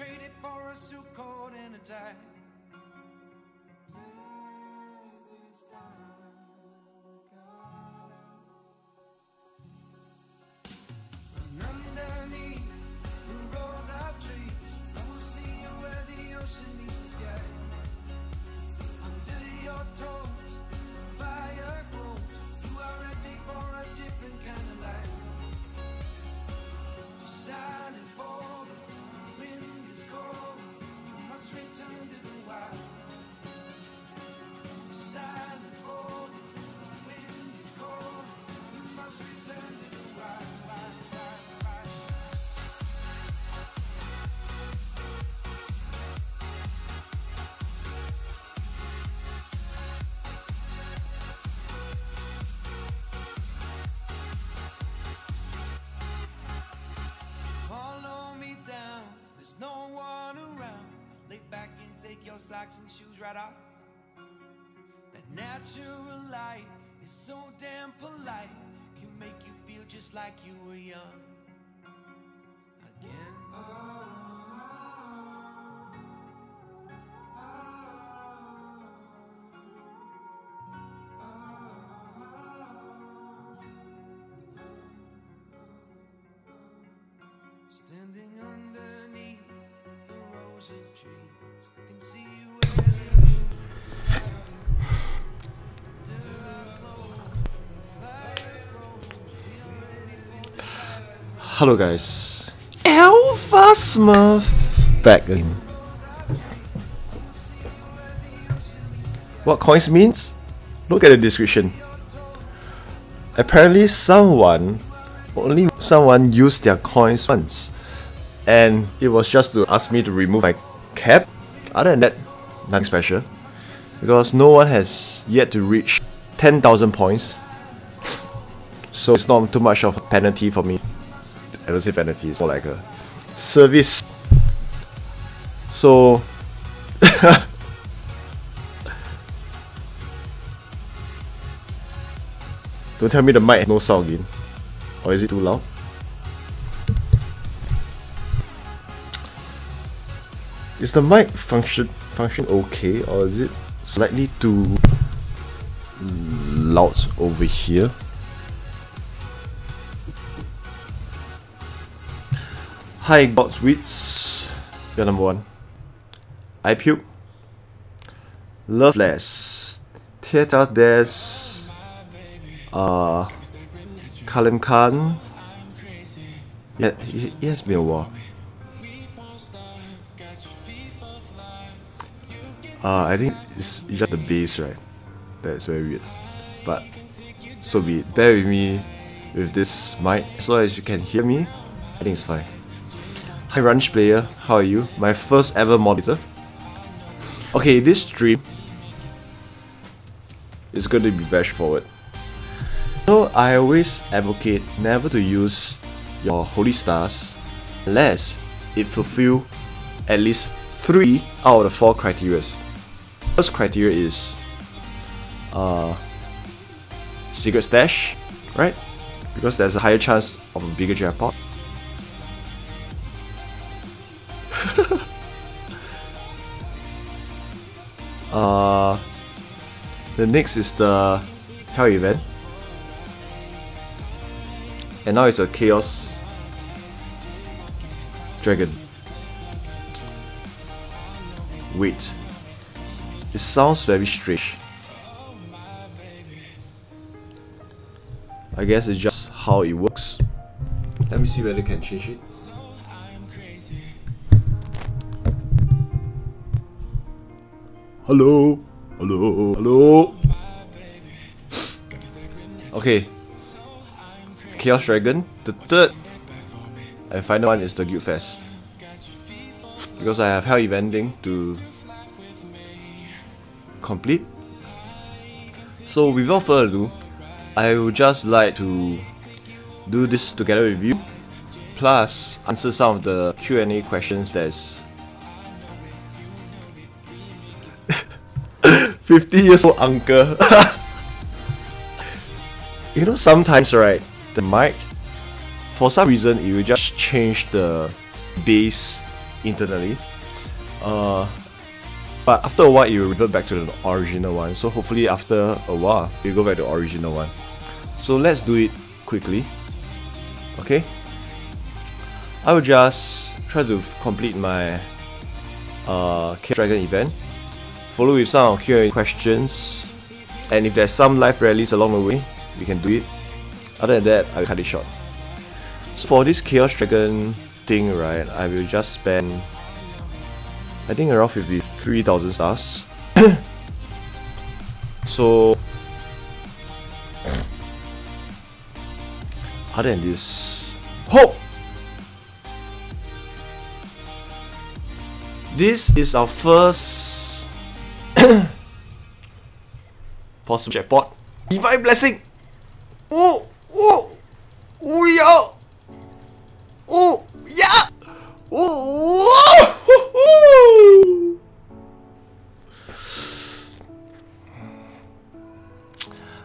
trade it for a suit coat and a tie. And underneath the rows of trees, I will see you where the ocean meets the sky. Under your toes, the fire grows. You are ready for a different kind of life. You're silent, bold, the wind is cold. You must return to the wild. You're silent, bold, the wind is cold. You must return to the wild. Follow me down, there's no one around. Lay back and take your socks and shoes right off. That natural light is so damn polite, can make you feel just like you were young again. Standing underneath the rows of trees, I can see you where the Hello guys, Alpha Smurf back again. What coins means? Look at the description. Apparently only someone used their coins once, and it was just to ask me to remove my cap. Other than that, nothing special, because no one has yet to reach 10,000 points, so it's not too much of a penalty for me. I don't say penalty, it's more like a service. So don't tell me the mic has no sound again. Or is it too loud? Is the mic function okay, or is it slightly too loud over here? Hi Godsweets, you're number one. I puke. Loveless. Theater Des. Cullen Khan. Yeah, it has been a while. I think it's just the bass, right? That's very weird. But so be it. Bear with me with this mic. As long as you can hear me, I think it's fine. Hi Ranch Player, how are you? My first ever monitor. Okay, this stream is going to be very straightforward. So I always advocate never to use your holy stars unless it fulfill at least 3 out of the 4 criteria. First criteria is secret stash, right? Because there's a higher chance of a bigger jackpot. The next is the Hell event, and now it's a Chaos Dragon. Wait, it sounds very strange. I guess it's just how it works. Let me see whether I can change it. Hello, hello, hello. Okay, Chaos Dragon. The third and final one is the Guild Fest, because I have Hell Eventing to complete. So without further ado, I would just like to do this together with you, plus answer some of the Q&A questions that's 50 years old uncle. You know, sometimes right, the mic, for some reason it will just change the bass internally. But after a while, it will revert back to the original one. So hopefully after a while, you go back to the original one. So let's do it quickly. Okay. I will just try to complete my Chaos Dragon event. Follow with some Q&A questions. And if there's some live rallies along the way, we can do it. Other than that, I'll cut it short. So for this Chaos Dragon thing, right, I will just spend, I think, around 53,000 stars. So other than this, this is our first possible jackpot. Divine Blessing! Oh! Oh! Oh yeah! Oh yeah! Oh!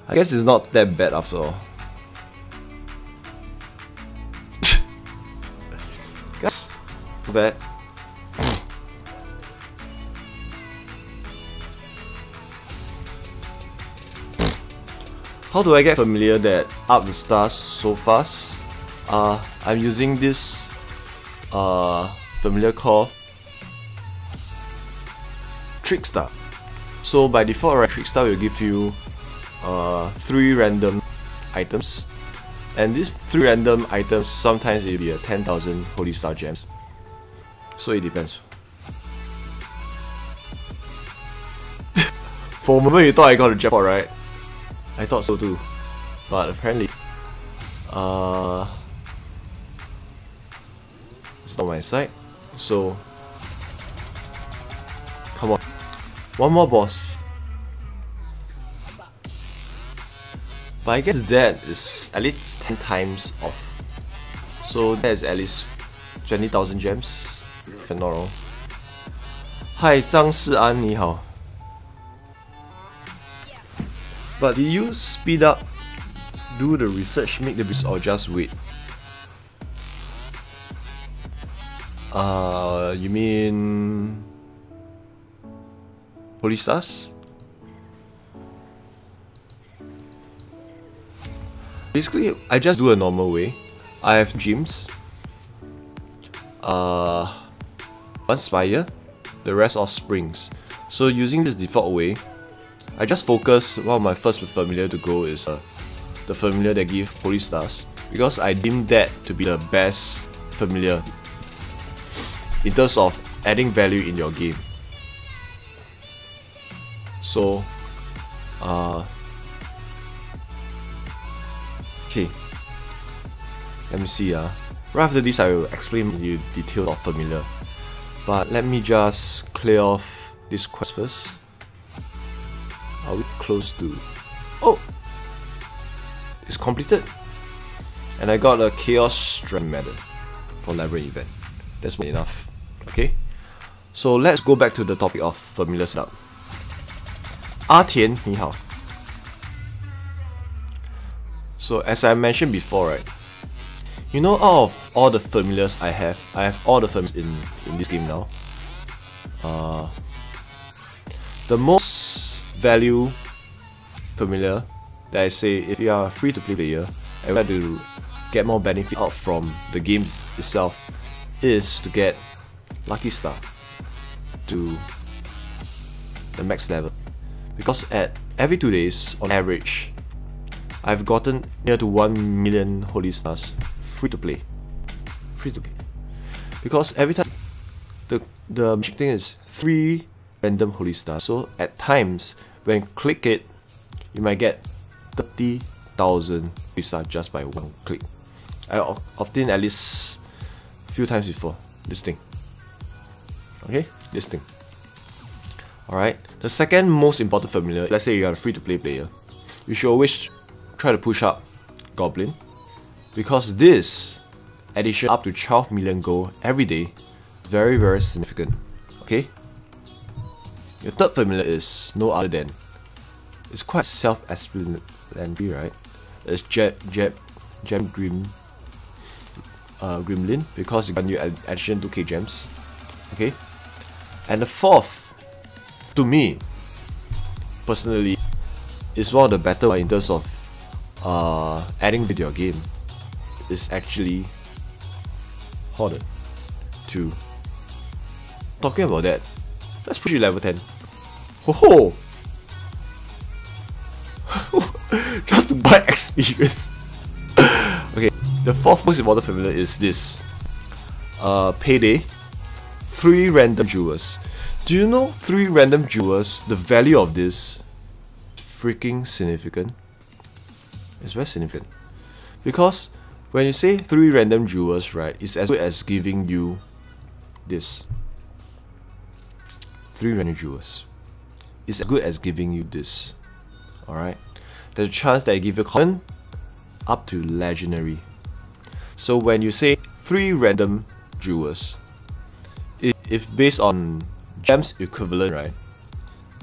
I guess it's not that bad after all. Guys, not bad. How do I get familiar that up the stars so fast? I'm using this familiar called Trickstar. So by default, right, Trickstar will give you 3 random items, and these 3 random items sometimes it will be a 10,000 Holy Star gems. So it depends. For a moment you thought I got a jackpot, right? I thought so too, but apparently it's not my side. So come on, one more boss. But I guess that is at least 10 times off. So that is at least 20,000 gems, if I'm not wrong. Hi, Zhang Sian, 你好. But did you speed up, do the research, make the research, or just wait? You mean Holy Stars? Basically, I just do a normal way. I have gems. One Spire, the rest are springs. So using this default way, I just focus. One of my first familiar to go is the familiar that give Holy Stars, because I deem that to be the best familiar in terms of adding value in your game. So okay, let me see. Right after this, I will explain the details of familiar. But let me just clear off this quest first. Are we close to? Oh! It's completed! And I got a Chaos Dragon medal for Labyrinth event. That's more enough. Okay? So let's go back to the topic of familiar setup. 阿田, 你好. So as I mentioned before, right? You know, out of all the familiars I have all the familiars in this game now. The most value familiar that I say, if you are a free to play player and want to get more benefit out from the game itself, is to get Lucky Star to the max level. Because at every 2 days, on average, I've gotten near to 1 million Holy Stars free to play. Free to play. Because every time, the magic thing is 3 random Holy Stars. So at times, when you click it, you might get 30,000 Holy Stars just by one click. I obtained at least a few times before this thing. Okay, this thing. Alright, the second most important familiar, let's say you are a free to play player, you should always try to push up Goblin, because this addition up to 12 million gold every day is very, very significant. Okay? Your third familiar is no other than, it's quite self-explanatory, right? It's Gremlin, because you got new addition 2k gems. Okay? And the fourth, to me, personally, is one of the better in terms of adding to your game. Is actually Harder 2. Talking about that, let's push you level 10. Ho ho! Just to buy experience. Okay, the fourth most important familiar is this. Payday. 3 random jewels. Do you know 3 random jewels, the value of this freaking significant? It's very significant. Because when you say 3 random jewels, right, it's as good as giving you this. 3 random jewels. It's as good as giving you this. Alright? There's a chance that I give you common up to legendary. So when you say 3 random jewels, if based on gems equivalent, right,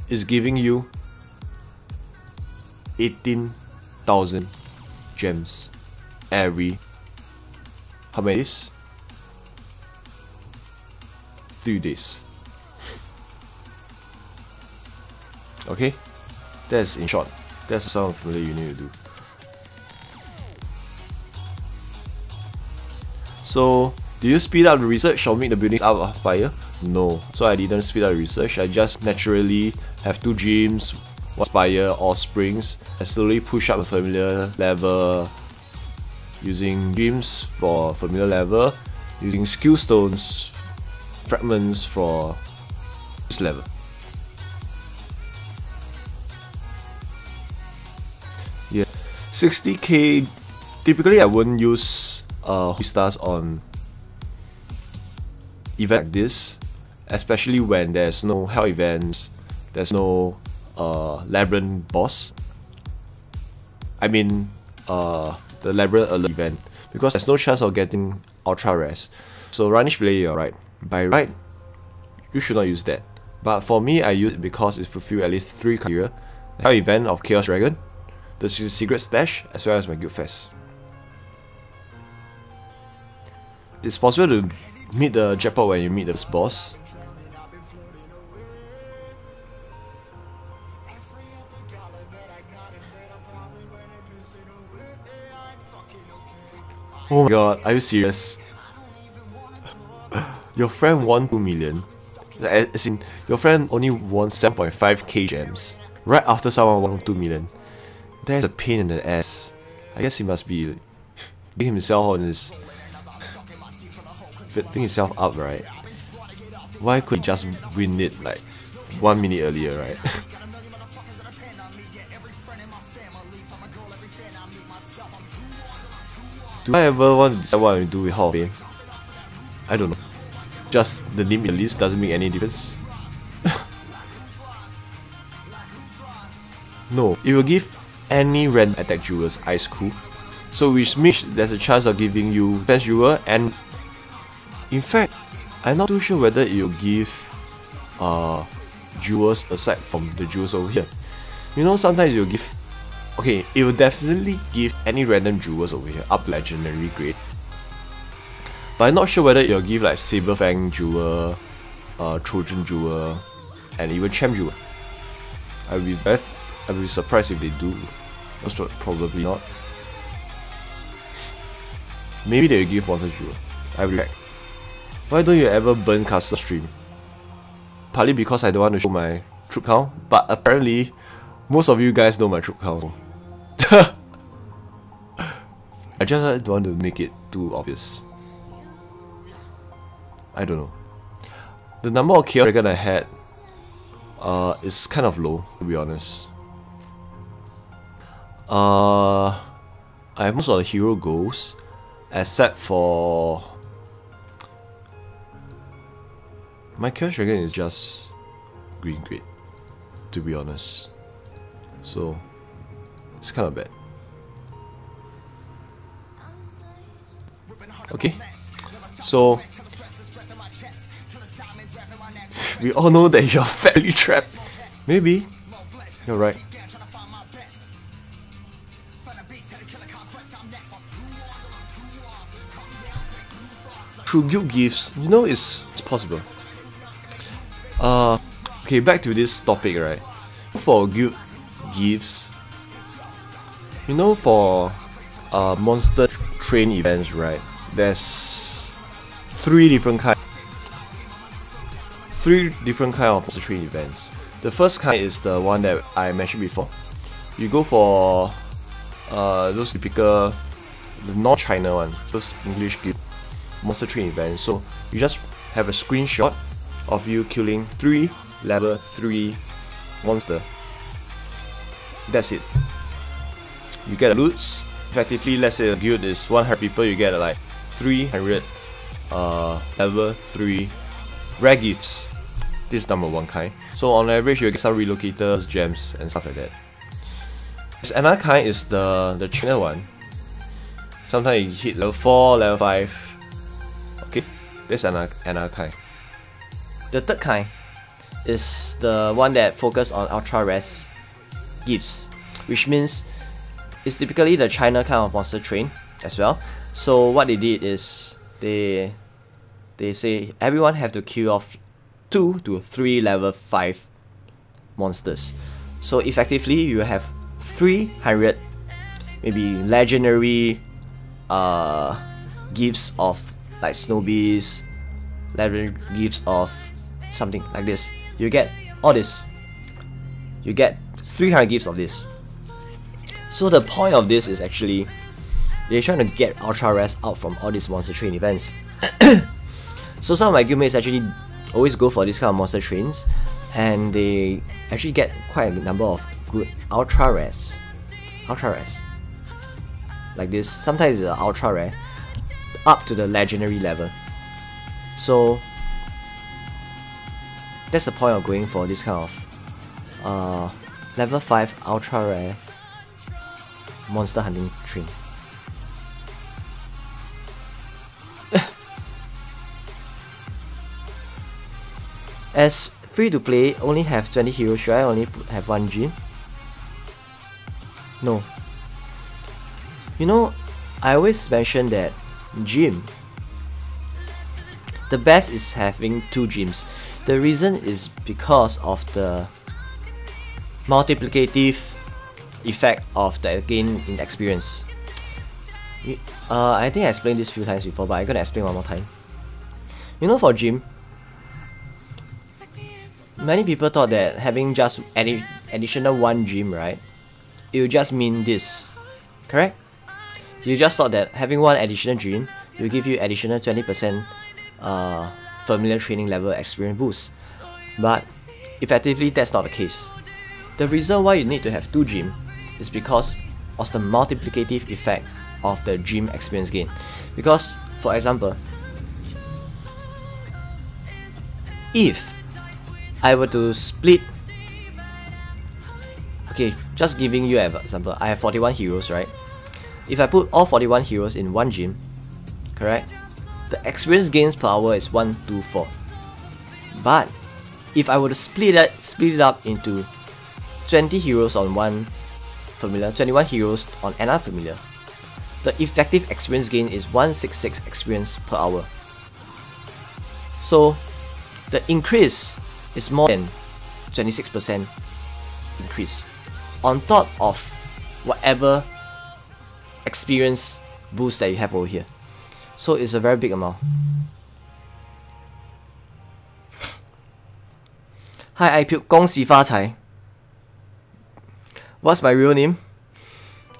is giving you 18,000 gems every how many days? 3 days. Okay, that's in short. That's some familiar you need to do. So, do you speed up the research or make the buildings out of fire? No. So I didn't speed up the research. I just naturally have 2 gyms, 1 spire, all springs. I slowly push up a familiar level using gyms for familiar level, using skill stones, fragments for this level. Yeah, 60k. Typically, I wouldn't use stars on event like this, especially when there's no hell events, there's no Labyrinth boss. I mean, the Labyrinth alert event, because there's no chance of getting ultra rares. So Runish player, you're right. By right, you should not use that. But for me, I use it because it fulfills at least 3 criteria: the hell event of Chaos Dragon, the secret stash, as well as my guild fest. It's possible to meet the jackpot when you meet the boss. Oh my god, are you serious? Your friend won 2 million. As in, your friend only won 7.5k gems right after someone won 2 million. That's a pain in the ass. I guess he must be getting himself on his picking himself up, right? Why could he just win it like 1 minute earlier, right? Do I ever want to decide what I do with Hall of Fame? I don't know. Just the name in the list doesn't make any difference. No, it will give any random attack jewels ice cool. So which means there's a chance of giving you best jewel, and in fact, I'm not too sure whether it will give jewels aside from the jewels over here. You know, sometimes it will give. Okay, it will definitely give any random jewels over here up legendary grade. But I'm not sure whether it will give like Saber Fang jewel, Trojan jewel, and even Champ jewel. I'll be surprised if they do. Probably not. Maybe they will give Monster jewel. I will check. Why don't you ever burn custom stream? Partly because I don't want to show my troop count, but apparently most of you guys know my troop count. I just don't want to make it too obvious. I don't know. The number of Chaos Dragon I had is kind of low, to be honest. I have most of the hero goals, except for my Chaos Dragon is just green grade, to be honest. So it's kind of bad. Okay, so we all know that you're fairly trapped. Maybe you're right. Through guild gifts, you know, it's possible. Okay, back to this topic, right? For guild gifts, you know, for monster train events, right? There's three different kind of monster train events. The first kind is the one that I mentioned before. You go for those typical, the non-China one, those English guild monster train events. So you just have a screenshot of you killing 3 level 3 monster. That's it. You get loots. Effectively, let's say a guild is 100 people, you get like 300 level 3 rare gifts. This is number one kind. So on average, you get some relocators, gems, and stuff like that. Another kind is the China one. Sometimes you hit level 4, level 5. Okay, that's another kind. The third kind is the one that focuses on ultra rare gifts, which means it's typically the China kind of monster train as well. So what they did is they say everyone have to kill off 2 to 3 level 5 monsters. So effectively you have 300 maybe legendary gifts of like snow beasts, legendary gifts of something like this. You get all this. You get 300 gifts of this. So the point of this is actually they're trying to get ultra rares out from all these monster train events. So some of my guildmates actually always go for this kind of monster trains, and they actually get quite a number of good ultra rares. Like this. Sometimes it's ultra rare up to the legendary level. So that's the point of going for this kind of level 5 ultra rare monster hunting train. As free to play only have 20 heroes, should I only have 1 gym? No. You know, I always mention that gym, the best is having 2 gyms. The reason is because of the multiplicative effect of the gain in experience. I think I explained this a few times before, but I'm gonna explain one more time. You know, for gym, many people thought that having just additional 1 gym, right, it would just mean this, correct? You just thought that having 1 additional gym will give you additional 20% familiar training level experience boost. But effectively, that's not the case. The reason why you need to have 2 gym is because of the multiplicative effect of the gym experience gain. Because, for example, if I were to split, okay, just giving you an example, I have 41 heroes, right? If I put all 41 heroes in 1 gym, correct, the experience gains per hour is 124. But if I were to split it up into 20 heroes on one familiar, 21 heroes on another familiar, the effective experience gain is 166 experience per hour. So the increase is more than 26% increase on top of whatever experience boost that you have over here. So it's a very big amount. Hi iPuke, 恭喜发财. What's my real name?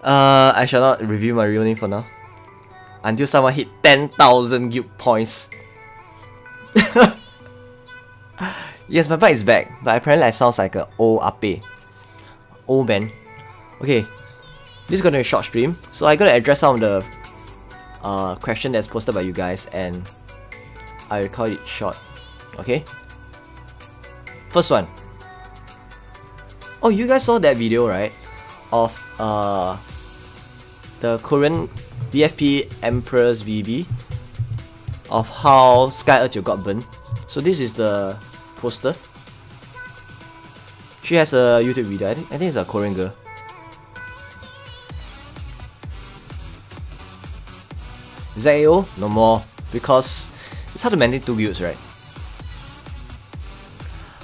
I shall not reveal my real name for now. Until someone hit 10,000 guild points. Yes, my bike is back, but apparently I sound like an old ape. Old man. Okay, this is gonna be a short stream, so I gotta address some of the question that's posted by you guys, and I will call it short. Okay? First one. Oh, you guys saw that video, right? Of the Korean BFP Empress VB of how Sky Earth got burned. So this is the poster. She has a YouTube video. I think it's a Korean girl. ZAO? No more. Because it's hard to maintain 2 guilds, right?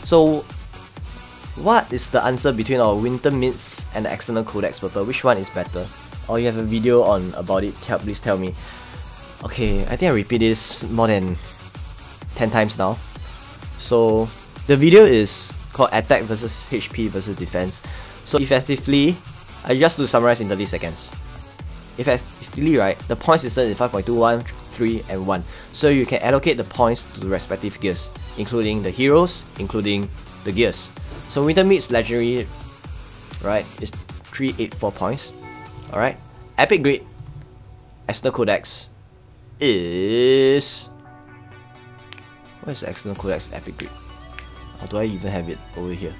So what is the answer between our winter mists and the external codex purple? Which one is better? Or you have a video on about it, please tell me. Okay, I think I repeat this more than 10 times now. So the video is called attack versus HP versus defense. So effectively, I just to summarize in 30 seconds. Effectively, right, the point system is 5.21, 3, and 1. So you can allocate the points to the respective gears, including the heroes, including the gears. So Winter Meets Legendary, right, is 384 points. Alright. Epic Grade External Codex is... What is the External Codex Epic Grade? Or do I even have it over here?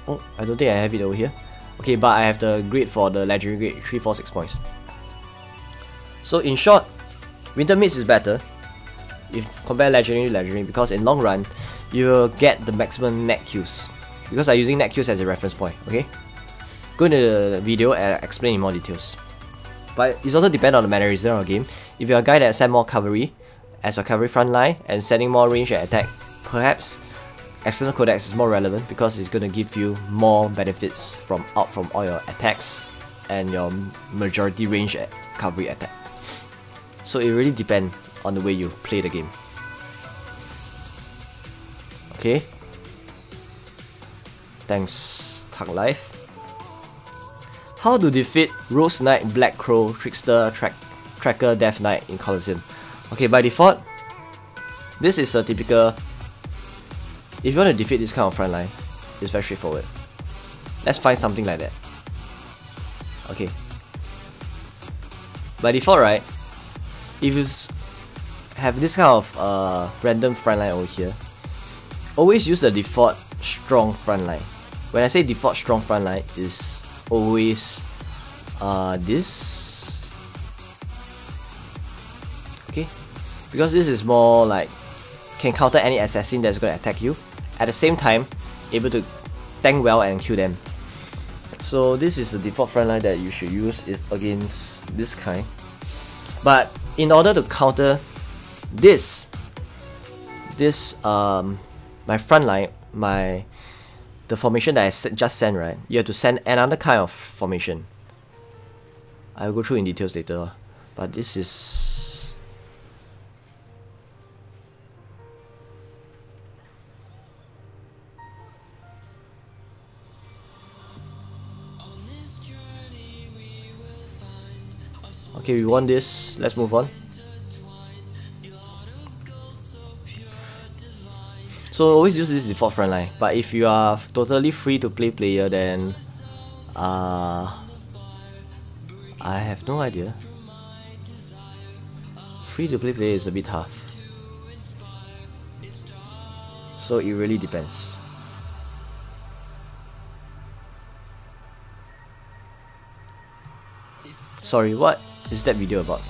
Oh, I don't think I have it over here. Okay, but I have the grade for the Legendary Grade, 346 points. So in short, Winter Meets is better if compare Legendary to Legendary, because in long run, you will get the maximum net kills. Because I'm using net kills as a reference point, okay? Go into the video and explain in more details. But it's also depend on the mannerism of the game. If you're a guy that send more cavalry as a cavalry front line and sending more range and attack, perhaps External Codex is more relevant because it's going to give you more benefits from all your attacks and your majority range cavalry attack. So it really depends on the way you play the game. Okay. Thanks, Tag Life. How to defeat Rose Knight, Black Crow, Trickster, Tracker, Death Knight in Colosseum? Okay, by default, this is a typical... If you want to defeat this kind of front line, it's very straightforward. Let's find something like that. Okay. By default, right, if you have this kind of random front line over here, always use the default strong front line. When I say default strong front line, is always this. Okay, because this is more like can counter any assassin that's going to attack you, at the same time able to tank well and kill them. So this is the default front line that you should use against this kind. But in order to counter this my front line, the formation that I just sent, right, you have to send another kind of formation. I'll go through in details later, but this is... Okay, we want this, let's move on. So always use this default front line, but if you are totally free to play player, then I have no idea. Free to play player is a bit tough, so it really depends. Sorry, what is that video about?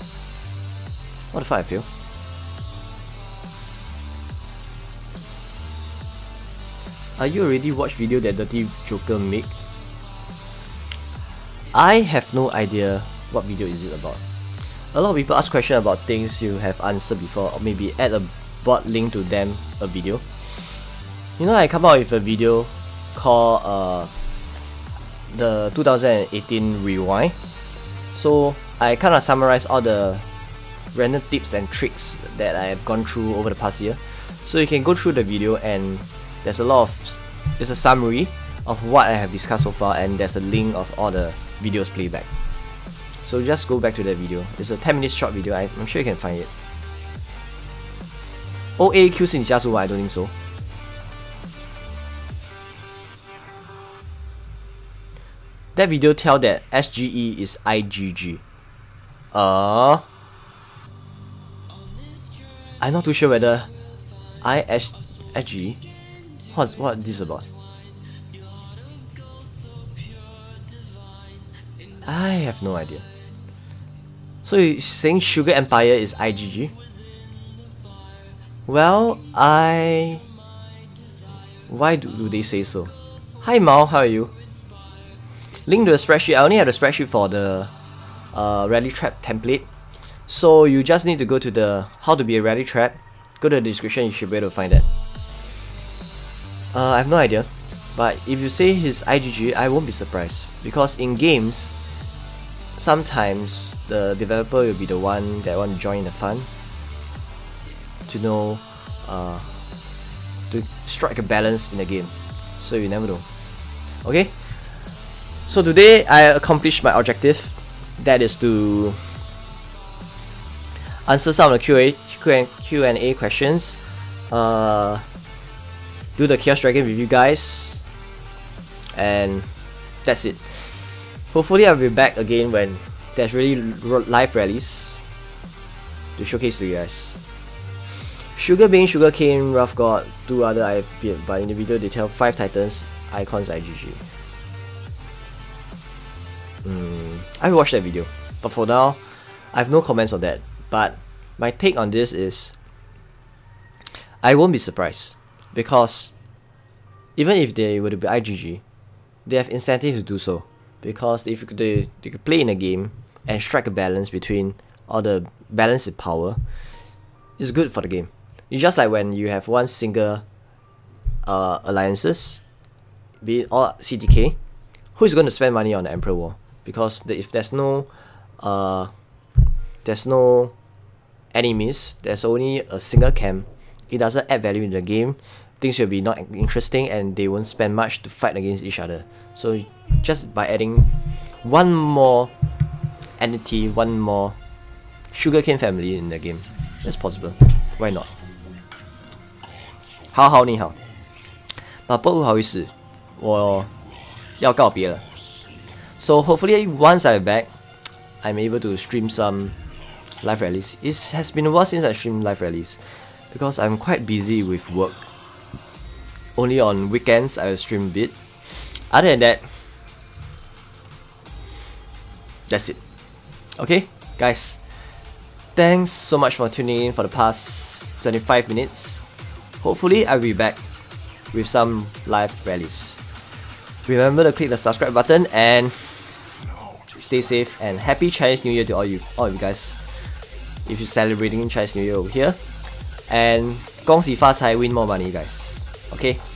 What the fuck I feel? Are you already watched video that Dirty Joker make? I have no idea what video is it about. A lot of people ask questions about things you have answered before, or maybe add a bot link to them a video. You know, I come out with a video called the 2018 Rewind. So I kind of summarize all the random tips and tricks that I have gone through over the past year. So you can go through the video and there's a summary of what I have discussed so far, and there's a link of all the videos playback. So just go back to that video. It's a 10-minute short video. I'm sure you can find it. OAQ 是你加速吗? I don't think so. That video tell that SGE is IGG. I'm not too sure whether SGE. What this about? I have no idea. So you're saying Sugar Empire is IGG? Well, why do they say so? Hi Mao, how are you? Link to the spreadsheet. I only have the spreadsheet for the Rally Trap template, So you just need to go to the how to be a rally trap. Go to the description, you should be able to find that. I have no idea, but if you say he's IGG, I won't be surprised, because in games, sometimes the developer will be the one that want to join the fun to know, to strike a balance in the game. So you never know. Okay. So today I accomplished my objective, that is to answer some of the Q&A questions, do the Chaos Dragon with you guys, and that's it. Hopefully I'll be back again when there's really live rallies to showcase to you guys. Sugar Bean, Sugar Cane, Rough God, 2 other I appeared, but in the video they tell 5 Titans, Icons IGG. I watched that video, but for now, I have no comments on that. But my take on this is, I won't be surprised, because even if they were to be IGG, they have incentive to do so, because if they could play in a game and strike a balance between all the balance in power, it's good for the game. It's just like when you have one single alliances, be it all CTK, who's going to spend money on the Emperor War? Because if there's no enemies, there's only a single camp, it doesn't add value in the game, things will be not interesting, and they won't spend much to fight against each other. So just by adding one more entity, one more sugarcane family in the game, that's possible. Why not? 好好你好，不好意思，我要告别了。So hopefully once I'm back, I'm able to stream some live rallies. It has been a while since I streamed live rallies, because I'm quite busy with work. Only on weekends I will stream a bit. Other than that, that's it. Okay, guys, thanks so much for tuning in for the past 25 minutes. Hopefully I'll be back with some live rallies. Remember to click the subscribe button and stay safe, and happy Chinese New Year to all of you guys, if you're celebrating Chinese New Year over here, and 恭喜发财, win more money guys. Okay.